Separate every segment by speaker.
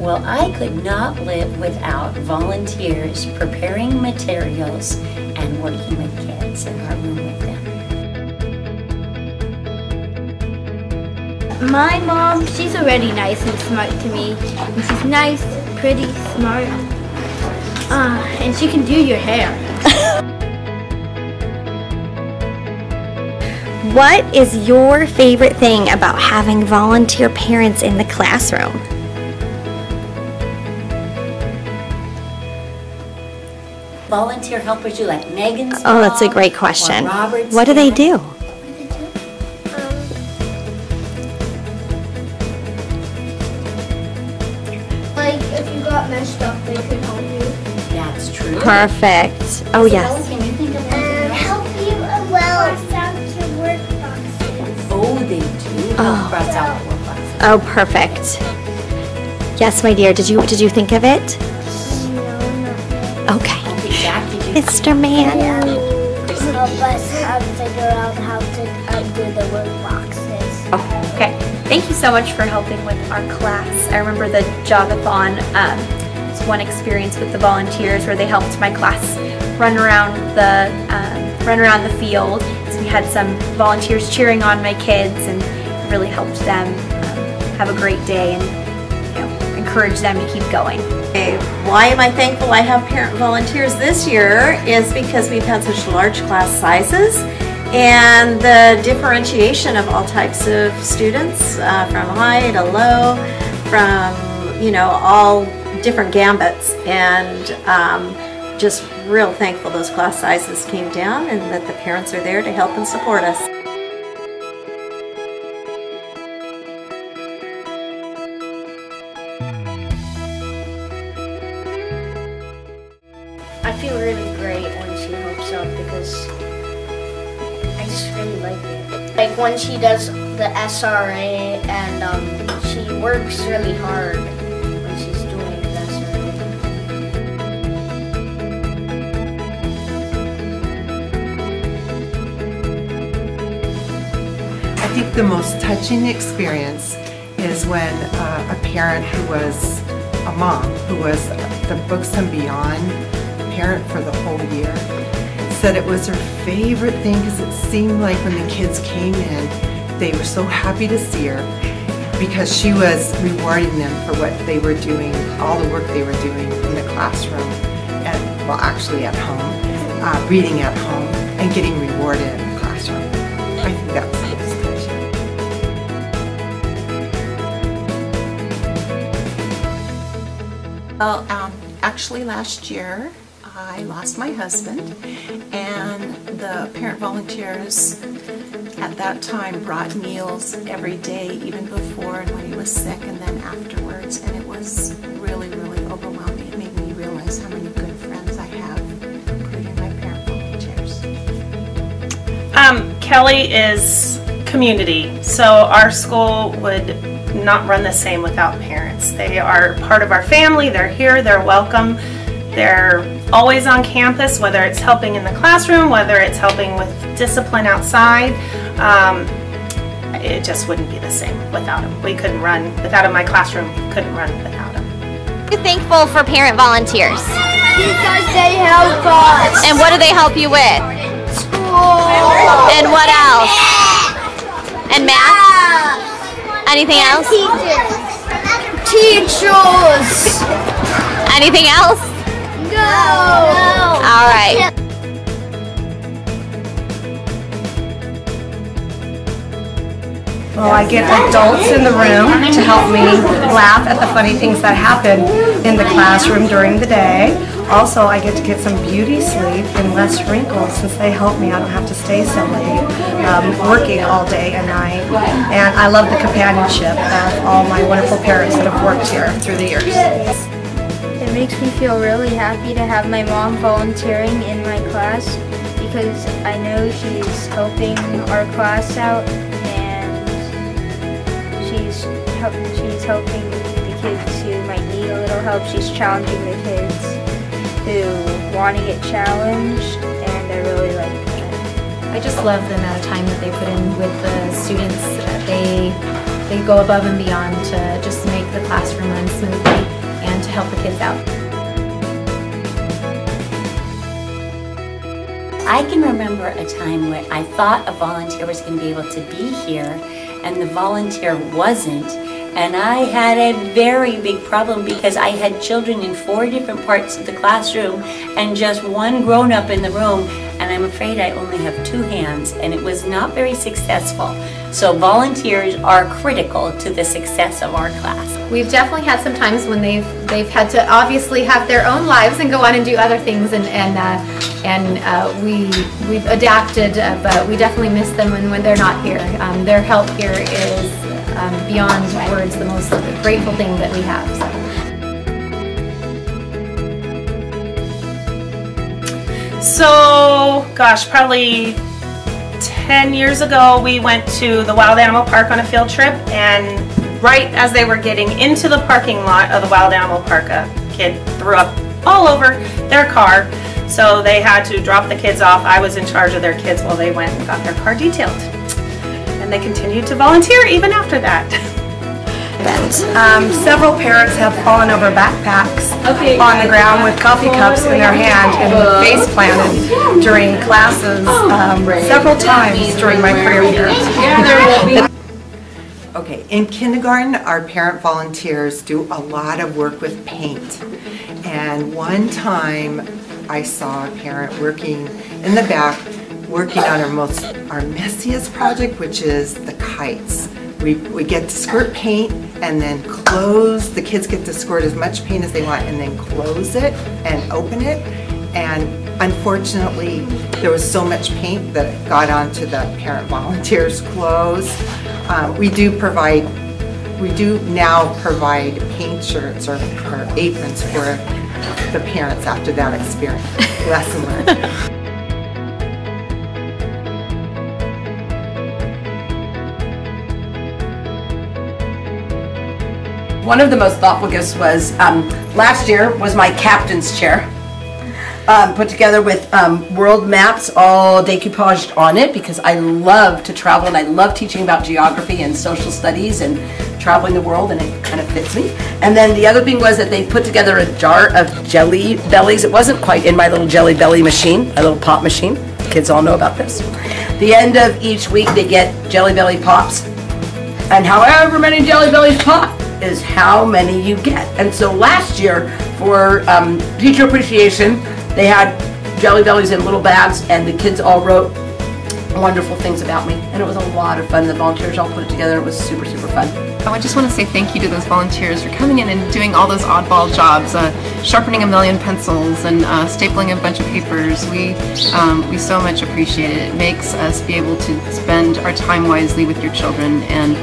Speaker 1: Well, I could not live without volunteers preparing materials and working with kids in our room with them.
Speaker 2: My mom, she's already nice and smart to me. And she's nice, pretty, smart. And she can do your hair.
Speaker 3: What is your favorite thing about having volunteer parents in the classroom?
Speaker 1: Volunteer helpers do like Megan's
Speaker 3: Oh, that's a
Speaker 1: mom
Speaker 3: great
Speaker 1: or
Speaker 3: question.
Speaker 1: Robert's
Speaker 3: What do they
Speaker 1: dad.
Speaker 3: do?
Speaker 2: Like, if you got messed up, they could help you.
Speaker 1: That's true.
Speaker 3: Perfect. Oh, yes.
Speaker 1: Can you think of something else?
Speaker 2: Help you cross out your work boxes.
Speaker 1: Oh, they do help cross out the work boxes.
Speaker 3: Oh, perfect. Yes, my dear. Did you think of it?
Speaker 2: No, not yet.
Speaker 3: Okay.
Speaker 1: Okay, Jack, did you?
Speaker 3: Mr. Man.
Speaker 2: Help us figure out how to undo the work boxes.
Speaker 4: Okay, thank you so much for helping with our class. I remember the Jogathon, it's one experience with the volunteers where they helped my class run around the field. So we had some volunteers cheering on my kids, and it really helped them have a great day and encourage them to keep going.
Speaker 5: Why am I thankful I have parent volunteers this year is because we've had such large class sizes and the differentiation of all types of students from high to low, from all different gambits, and just real thankful those class sizes came down and that the parents are there to help and support us.
Speaker 2: I feel really great when she helps out because I just really like it. Like when she does the SRA and she works really hard when she's doing the SRA.
Speaker 6: I think the most touching experience is when a parent who was a mom, who was the Books and Beyond parent for the whole year, said it was her favorite thing because it seemed like when the kids came in, they were so happy to see her because she was rewarding them for what they were doing, all the work they were doing in the classroom, and well, actually at home, reading at home, and getting rewarded in the classroom. I think that was the most touching. Well, actually last year, I lost my husband, and the parent volunteers at that time brought meals every day, even before and when he was sick, and then afterwards, and it was really, really overwhelming. It made me realize how many good friends I have, including my parent volunteers.
Speaker 7: Kelly is community, so our school would not run the same without parents. They are part of our family, they're here, they're welcome. They're always on campus, whether it's helping in the classroom, whether it's helping with discipline outside. It just wouldn't be the same without them. We couldn't run without them. My classroom couldn't run without them.
Speaker 3: You're thankful for parent volunteers.
Speaker 2: Because they help us.
Speaker 3: And what do they help you with?
Speaker 2: School.
Speaker 3: And what else? And math? Anything else?
Speaker 2: Teachers.
Speaker 3: Anything else?
Speaker 2: No.
Speaker 3: All right.
Speaker 8: Well, I get adults in the room to help me laugh at the funny things that happen in the classroom during the day. Also, I get to get some beauty sleep and less wrinkles since they help me. I don't have to stay so late working all day and night. And I love the companionship of all my wonderful parents that have worked here through the years.
Speaker 2: It makes me feel really happy to have my mom volunteering in my class because I know she's helping our class out and she's helping the kids who might need a little help. She's challenging the kids who want to get challenged, and I really like that.
Speaker 9: I just love the amount of time that they put in with the students. They go above and beyond to just make the classroom run smoothly.
Speaker 4: help the kids out.
Speaker 1: I can remember a time when I thought a volunteer was going to be able to be here, and the volunteer wasn't. And I had a very big problem because I had children in 4 different parts of the classroom and just one grown-up in the room, and I'm afraid I only have 2 hands, and it was not very successful. So volunteers are critical to the success of our class.
Speaker 4: We've definitely had some times when they've had to obviously have their own lives and go on and do other things, and we've adapted, but we definitely miss them when they're not here. Their help here is beyond words the most grateful thing that we have.
Speaker 7: So, gosh, probably 10 years ago we went to the Wild Animal Park on a field trip, and right as they were getting into the parking lot of the Wild Animal Park, a kid threw up all over their car. So they had to drop the kids off. I was in charge of their kids while they went and got their car detailed. And they continued to volunteer even after that.
Speaker 8: Several parents have fallen over backpacks on the ground with coffee cups in their hand and face planted during classes several times during my career here.
Speaker 6: Okay, in kindergarten, our parent volunteers do a lot of work with paint. And one time I saw a parent working in the back, working on our messiest project, which is the kites. We get to squirt paint and then close. The kids get to squirt as much paint as they want and then close it and open it. And unfortunately, there was so much paint that it got onto the parent volunteers' clothes. We do now provide paint shirts or aprons for the parents after that experience. Lesson learned.
Speaker 10: One of the most thoughtful gifts was, last year was my captain's chair. Put together with world maps all decoupaged on it because I love to travel and I love teaching about geography and social studies and traveling the world, and it kind of fits me. And then the other thing was that they put together a jar of Jelly Bellies. It wasn't quite in my little Jelly Belly machine, my little pop machine. Kids all know about this. The end of each week they get Jelly Belly pops, and however many Jelly Bellies pop is how many you get. And so last year for teacher appreciation, they had Jelly Bellies in little bags, and the kids all wrote wonderful things about me, and it was a lot of fun. The volunteers all put it together. It was super, super fun.
Speaker 11: I just want to say thank you to those volunteers for coming in and doing all those oddball jobs, sharpening a million pencils and stapling a bunch of papers. We so much appreciate it. It makes us be able to spend our time wisely with your children and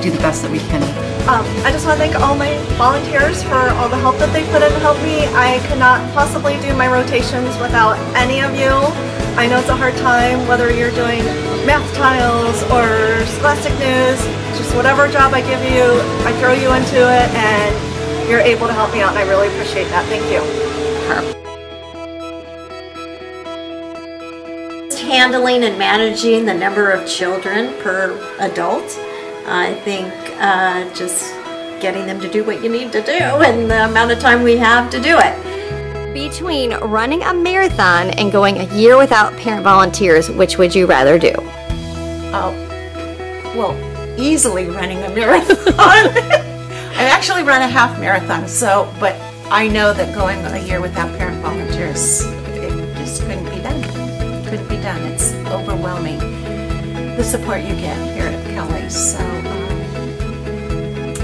Speaker 11: do the best that we can.
Speaker 12: I just want to thank all my volunteers for all the help that they put in to help me. I could not possibly do my rotations without any of you. I know it's a hard time, whether you're doing math tiles or scholastic news, just whatever job I give you, I throw you into it and you're able to help me out, and I really appreciate that. Thank you.
Speaker 5: Handling and managing the number of children per adult. I think just getting them to do what you need to do and the amount of time we have to do it.
Speaker 3: Between running a marathon and going a year without parent volunteers, which would you rather do?
Speaker 13: Well, easily running a marathon. I've actually run a half marathon, but I know that going a year without parent volunteers, it just couldn't be done. Couldn't be done. It's overwhelming, the support you get here at Kelly. So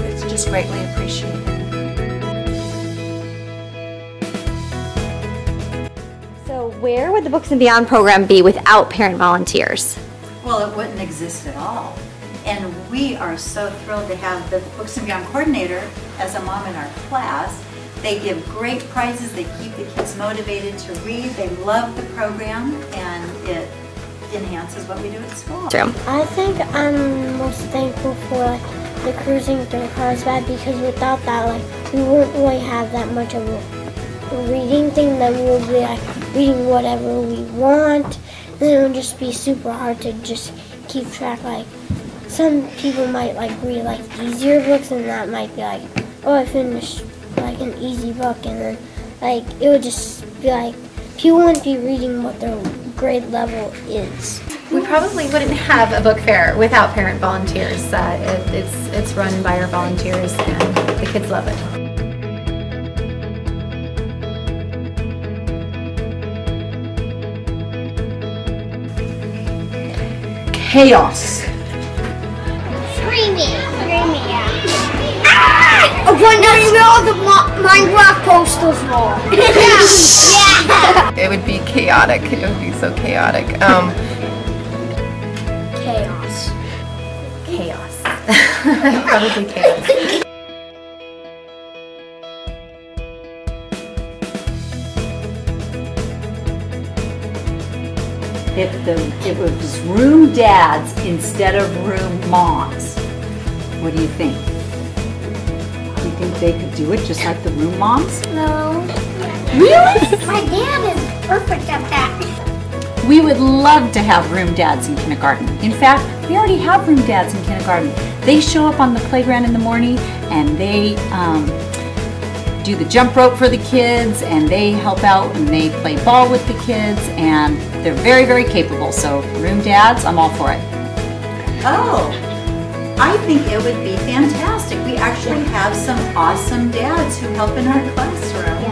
Speaker 13: it's just greatly appreciated.
Speaker 3: So where would the Books and Beyond program be without parent volunteers?
Speaker 14: Well, it wouldn't exist at all. And we are so thrilled to have the Books and Beyond coordinator as a mom in our class. They give great prizes, they keep the kids motivated to read, they love the program, and it enhances what we do at school.
Speaker 15: I think I'm most thankful for the cruising through Carlsbad, because without that, we wouldn't really have that much of a reading thing. Then we would be reading whatever we want, and then it would just be super hard to just keep track. Some people might read easier books, and that might be oh, I finished like an easy book, and then like it would just be like people wouldn't be reading what their grade level is.
Speaker 4: We probably wouldn't have a book fair without parent volunteers. It's run by our volunteers, and the kids love it.
Speaker 10: Chaos.
Speaker 15: Screaming, yeah. Ah! I wonder where the Minecraft posters were.
Speaker 11: It would be chaotic. It would be so chaotic.
Speaker 15: Chaos.
Speaker 4: Chaos. Probably chaos.
Speaker 14: If it was room dads instead of room moms, what do you think? Do you think they could do it just like the room moms?
Speaker 15: No.
Speaker 14: Really?
Speaker 15: My dad is perfect at that.
Speaker 14: We would love to have room dads in kindergarten. In fact, we already have room dads in kindergarten. They show up on the playground in the morning and they do the jump rope for the kids, and they help out and they play ball with the kids, and they're very, very capable. So room dads, I'm all for it. Oh, I think it would be fantastic. We actually have some awesome dads who help in our classroom.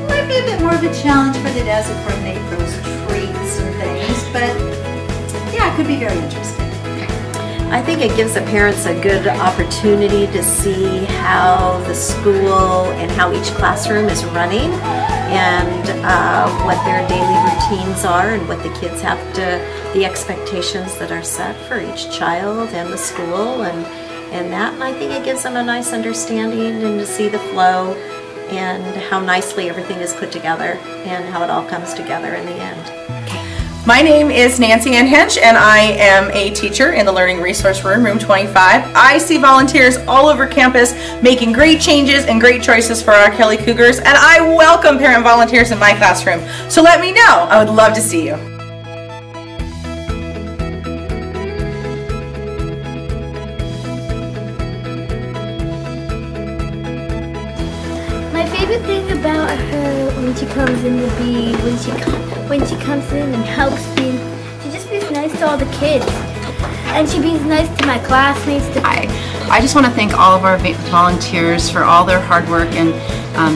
Speaker 14: Might be a bit more of a challenge for the dads to coordinate those treats and things, but yeah, it could be very interesting.
Speaker 5: I think it gives the parents a good opportunity to see how the school and how each classroom is running, and what their daily routines are, and what the kids have to, the expectations that are set for each child and the school, and that. And I think it gives them a nice understanding and to see the flow and how nicely everything is put together and how it all comes together in the end.
Speaker 16: My name is Nancy Ann Hench, and I am a teacher in the Learning Resource Room, Room 25. I see volunteers all over campus making great changes and great choices for our Kelly Cougars, and I welcome parent volunteers in my classroom. So let me know. I would love to see you.
Speaker 15: My favorite thing about her when she comes in would be when she comes in and helps me. She just be's nice to all the kids, and she be's nice to my classmates.
Speaker 11: I just want to thank all of our volunteers for all their hard work and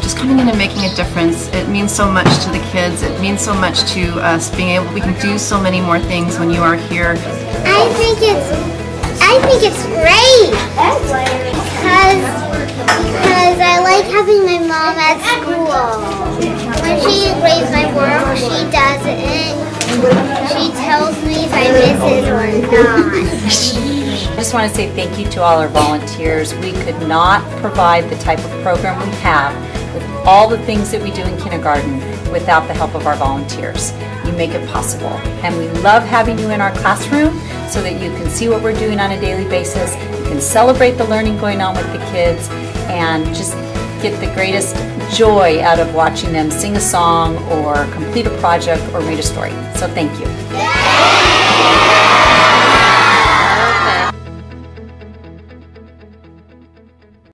Speaker 11: just coming in and making a difference. It means so much to the kids. It means so much to us being able. We can do so many more things when you are here.
Speaker 15: I think it's great because I like having my mom at school. When she grades my work, she does it, and she tells me if I miss it or not.
Speaker 14: I just want to say thank you to all our volunteers. We could not provide the type of program we have with all the things that we do in kindergarten without the help of our volunteers. You make it possible. And we love having you in our classroom so that you can see what we're doing on a daily basis. You can celebrate the learning going on with the kids and just get the greatest joy out of watching them sing a song or complete a project or read a story. So thank you.